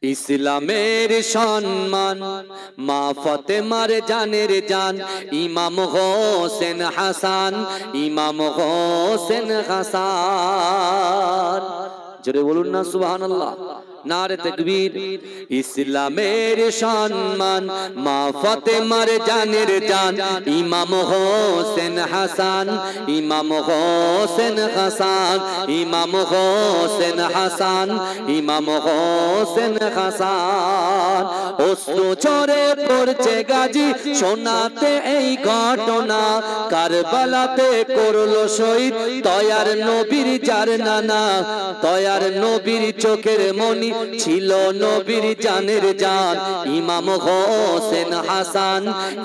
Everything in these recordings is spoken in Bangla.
ইসলামের সম্মান মা ফাতেমার জানের জান ইমাম হোসেন হাসান, ইমাম হোসেন হাসান। জোরে বলুন না সুবহানাল্লাহ, নারে তাকবীর। ইসলামের সম্মান মা ফাতেমার জানের জান ইমাম হোসেন হাসান, ইমাম হোসেন হাসান, ইমাম হোসেন হাসান, ইমাম হোসেন হাসান। অশ্রু ঝরে পড়ছে গাজী শোনাতে এই ঘটনা, কারবালাতে করলো শহীদ দয়ার নবীর যার নানা। দয়ার নবীর চোখের মনি ছিল নবীর জানের জান ইমাম হোসেন হাসান,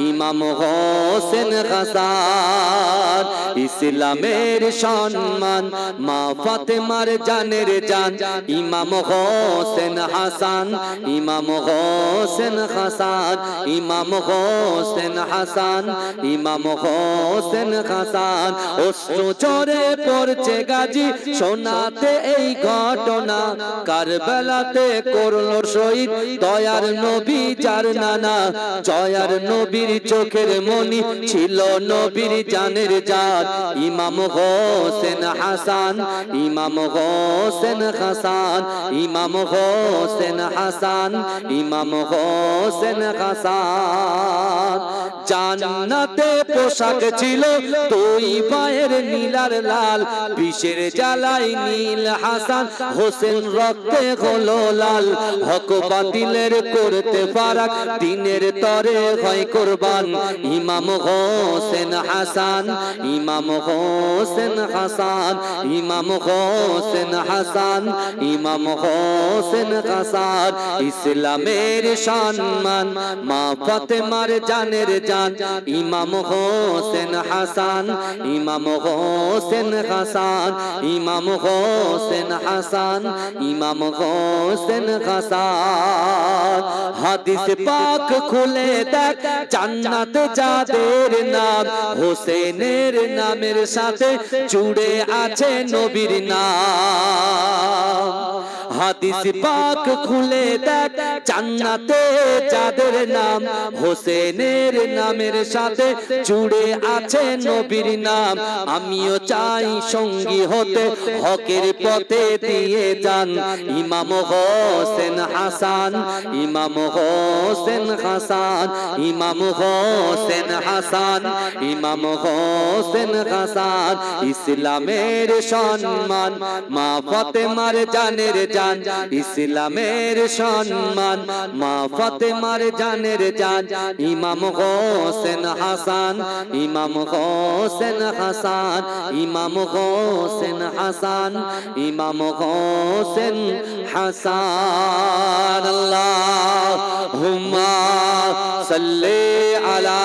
ইমাম হোসেন হাসান। ইসলামের সম্মান মা ফাতেমার জানের জান ইমাম হোসেন হাসান, ইমাম হোসেন হাসান, ইমাম হোসেন হাসান, ইমাম হোসেন হাসান। অশ্রু ঝরে পড়ছে গাজী শোনাতে এই ঘটনা, কারবালাতে করলো শহীদ দয়ার নবী যার নানা। জয়ার নবীর চোখের মনি ছিল নবীর জানের জান ইমাম হোসেন হাসান, ইমাম হোসেন হাসান, ইমাম হোসেন হাসান, ইমাম হোসেন হাসান। জান্নাতে পোশাক ছিল দুই পায়ের নীলার লাল, বিষের জ্বালাই নীল হাসান হোসেন রক্তে হলো লাল। হক বাতিলের করতে ফারাক দিনের তরে হয় কুরবান ইমাম হোসেন হাসান, ইমাম হোসেন হাসান, ইমাম হোসেন হাসান, ইমাম হোসেন হাসান। ইসলামের সম্মান মা ফাতেমার জানের জান ইমাম হোসেন হাসান, ইমাম হোসেন হাসান, ইমাম হোসেন হাসান, ইমাম হোসেন হাসান। হাদিস পাক খুলে দেখ জান্নাত যাদের নাম, হোসেনের নামের সাথে জুড়ে আছে নবীর নাম। হাদিস পাক খুলে দেখ জান্নাতে যাদের নাম, হোসেনের নামের সাথে জুড়ে আছে নবীর নাম। আমিও চাই সঙ্গী হতে হকের পথে দিয়ে যান ইমাম হোসেন হাসান, ইমাম হোসেন হাসান, ইমাম হোসেন হাসান, ইমাম হোসেন হাসান। ইসলামের সম্মান মা ফাতেমার জানের জান, ইসলামের সম্মান মা ফাতেমার জানের জান ইমাম হোসেন হাসান, ইমাম হোসেন হাসান, ইমাম হোসেন হাসান, ইমাম হোসেন হাসান। আল্লাহুম্মা সাল্লি আলা